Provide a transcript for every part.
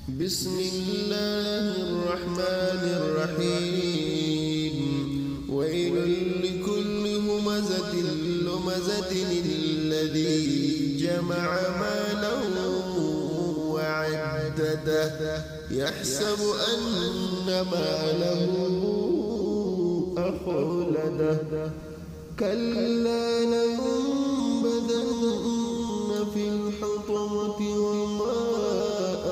بسم الله الرحمن الرحيم ويل لكل همزة لمزة الذي جمع مالا وعدده يحسب أن ماله أخلده كلا لينبذن في الحطمة وما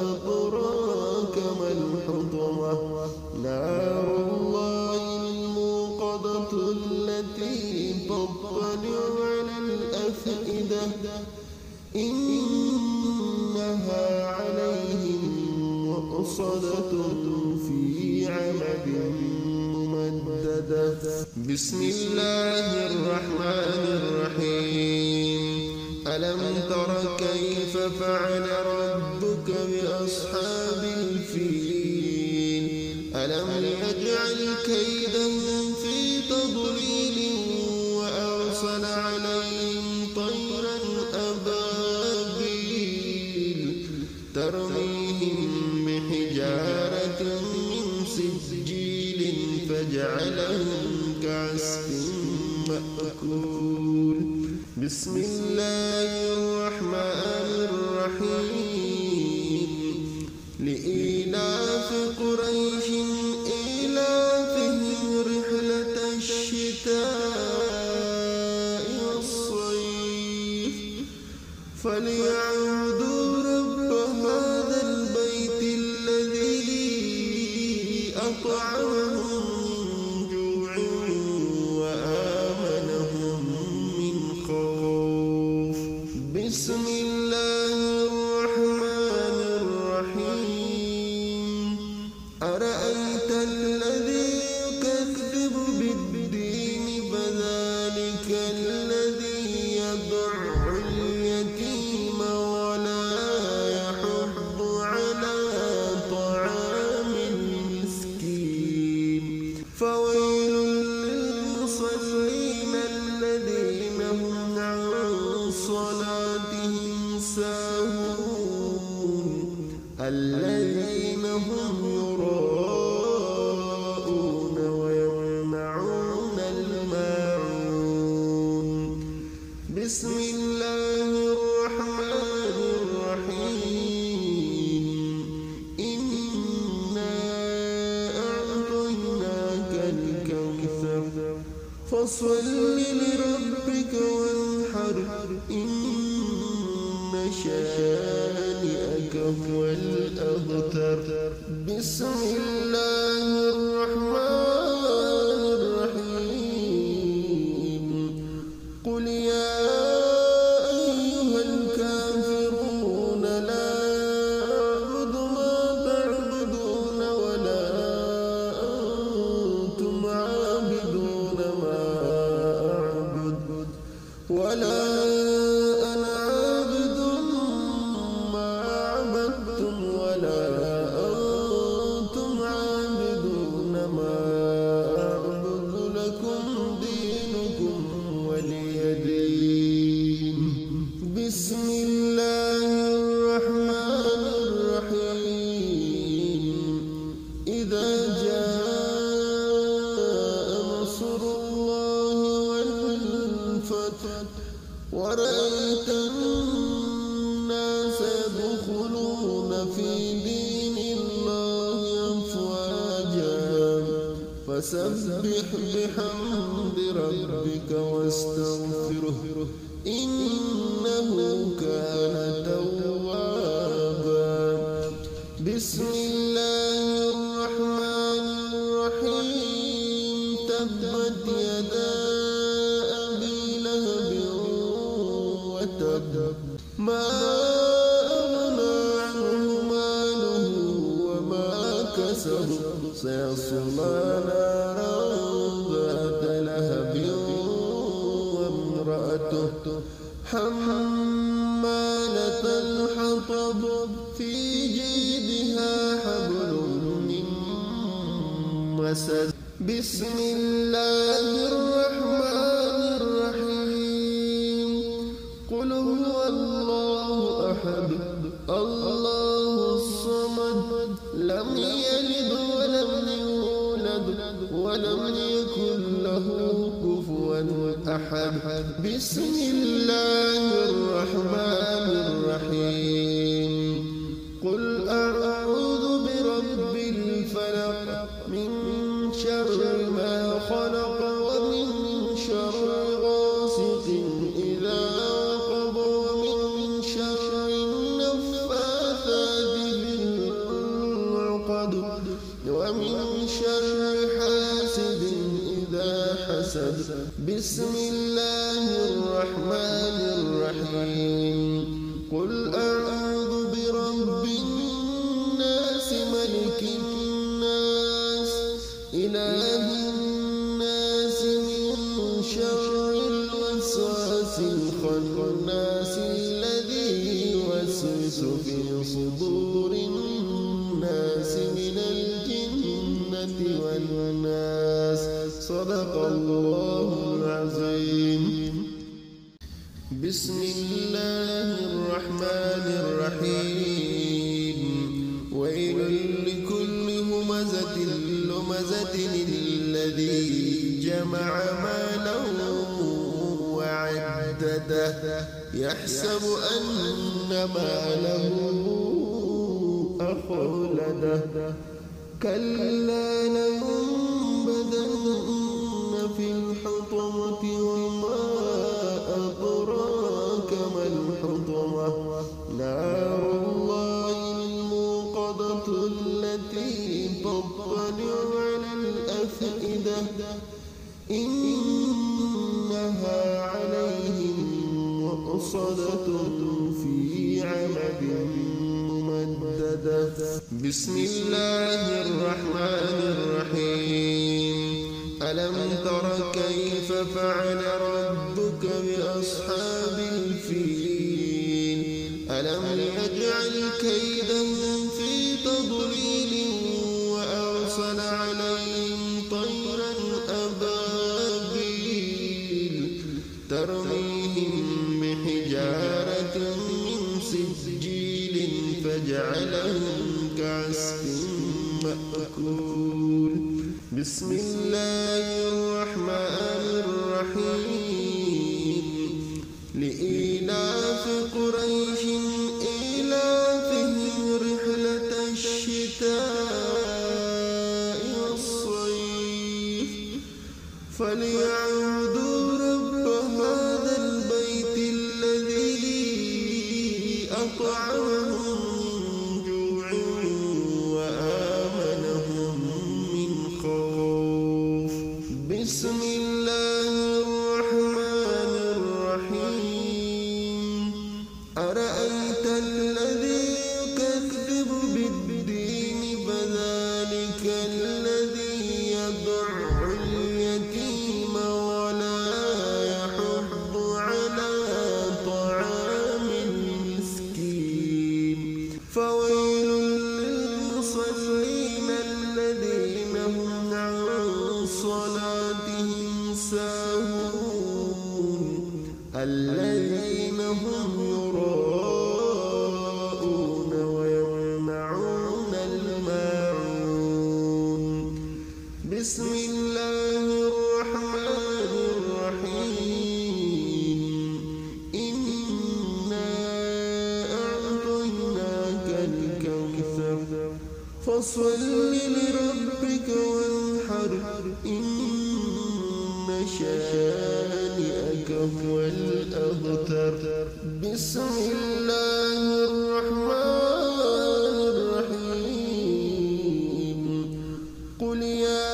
أدراك ما الحطمة نار الله الموقدة التي تطلع على الأفئدة إنها عليهم مؤصدة في عمد ممددة بسم الله الرحمن الرحيم ألم تر كيف فعل ربك بأصحاب الفيل ألم يجعل كيدهم في تضليل وأرسل عليهم طيرا أبابيل ترميهم بحجارة من سجيل فجعلهم كعصف مأكول بسم الله الرحمن الرحيم لإيلاف قريش إيلافهم رحلة الشتاء والصيف فليعبدوا رب هذا البيت الذي أطعمهم من جوع وآمنهم من خوف بسم الله الرحمن الرحيم أرأيت الذي يكذب بالدين فذلك الذي يدع اليتيم ولا يحض على طعام المسكين فويل للمصلين الذين هم عن صلاتهم ساهون الذين هم يراءون ويمنعون الماعون بسم الله الرحمن الرحيم إنا أعطيناك الكوثر فصل لربك وانحر إن شانئك هو الأبتر بسم الله الرحمن الرحيم قل يا أيها الكافرون لا أعبد ما تعبدون ولا أنتم عابدون ما أعبد ولا أنا عابد ما عبدتم ولا أنتم عابدون ما أعبد لكم دينكم ولي دين بسم الله الرحمن الرحيم إذا جاء نصر الله والفتح ورأيت الناس يدخلون في دين الله أفواجا فسبح بحمد ربك واستغفره إنه كان توابا بسم الله الرحمن الرحيم تبت يدا أبي لهب وتب ما أغنى عنه ماله وما كسب سيصلى نارا ذات لهب وامرأته حمالة الحطب في جيدها حبل من مسد بسم الله الرحمن الرحيم قل هو الله أحد الله الصمد لم يلد ولم يولد ولم يكن له كفوا أحد. بسم الله الرحمن الرحيم. قل أعوذ برب الفلق من شر ما خلق ومن شر غاسق إذا وقب ومن شر النفاثات في العقد ومن شر حاسد إذا حسد. بسم الله الرحمن الرحيم. قل أعوذ برب الناس ملك الناس إله الناس من شر الوسواس الخناس الذي يوسوس في صدور الناس من الجنة والناس. صدق الله العظيم. بسم الله الرحمن الرحيم. ويل لكل همزة لمزة الذي جمع مالا وعدده يحسب أن ماله أخلده. كلا لينبذن في الحطمة وما أدراك ما الحطمة. نار الله الموقدة التي تطلع على الأفئدة إنها عليهم مؤصدة في عمد ممددة. بسم الله الرحمن الرحيم. ألم تر كيف فعل ربك بأصحاب الفيل؟ ألم يجعل كيدهم في تضليل وأرسل عليهم طيرا أبابيل ترميهم بحجارة من سجيل فجعلهم كعصف مأكول. بسم الله الرحمن الرحيم. لإيلاف قريش إيلافهم رحلة الشتاء والصيف فليعبدوا رب هذا البيت الذي أطعمهم من جوع وآمنهم من خوف. بسم الله الرحمن الرحيم. أرأيت الذي يكذب بالدين فذلك الذي يدع اليتيم ولا يحض على طعام المسكين. فويل للمصلين الذين هم عن صلاتهم ساهون الذين هم يراءون ويمنعون الماعون. بسم الله الرحمن الرحيم. إنا أعطيناك الكوثر فصل لربك وانحر إن شانئك هو الأبتر. بسم الله الرحمن الرحيم. قل يا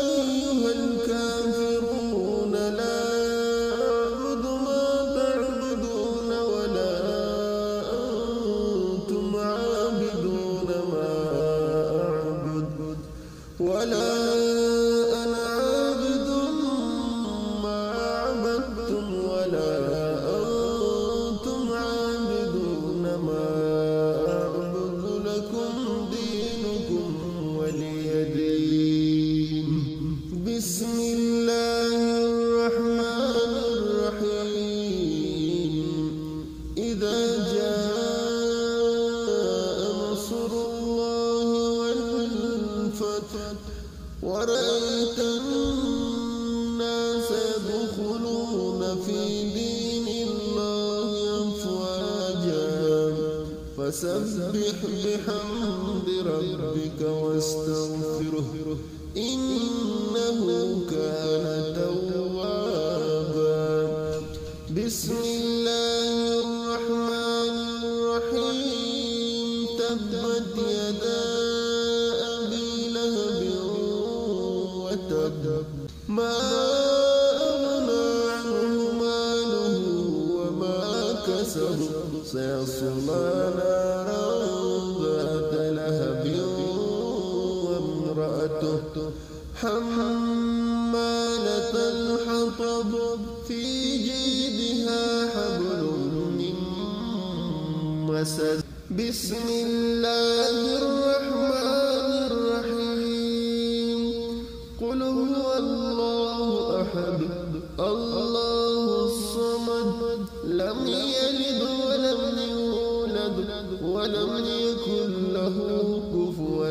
أيها الكافرون لا أعبد ما تعبدون ولا أنتم عابدون ما أعبد ولا أنا عابد ما عبدتم ولا أنتم عابدون ورأيت الناس يدخلون في دين الله أفواجا فسبح بحمد ربك واستغفره إنه كان توابا. بسم الله الرحمن الرحيم تبت يدا أبي لهب وتب ما أغنى عنه ماله وما كسب سيصلى نارا ذات لهب وامرأته حمالة الحطب في جيدها حبل من مسد. بسم الله الرحمن الرحيم قل هو الله أحد الله الصمد لم يلد ولم يولد ولم يكن له كفوا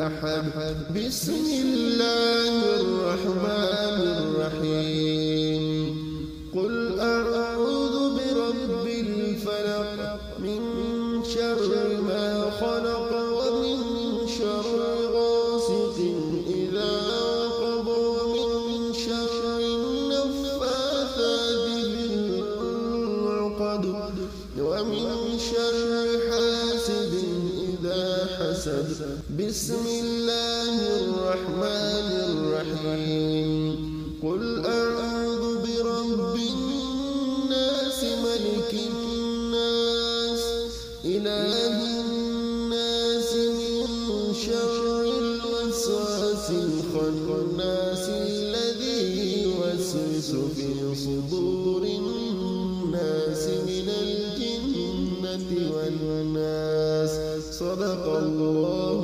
أحد. بسم الله الرحمن الرحيم قل أعوذ برب الفلق من شر ما خلق ومن شر غاسق إذا وقب ومن شر النفاثات في العقد ومن شر حاسد إذا حسد. بسم الله الرحمن الرحيم قل أعوذ برب الناس ملك الناس إله الناس من شر الوسواس الخناس الذي يوسوس في صدور الناس من الجنة والناس. صدق الله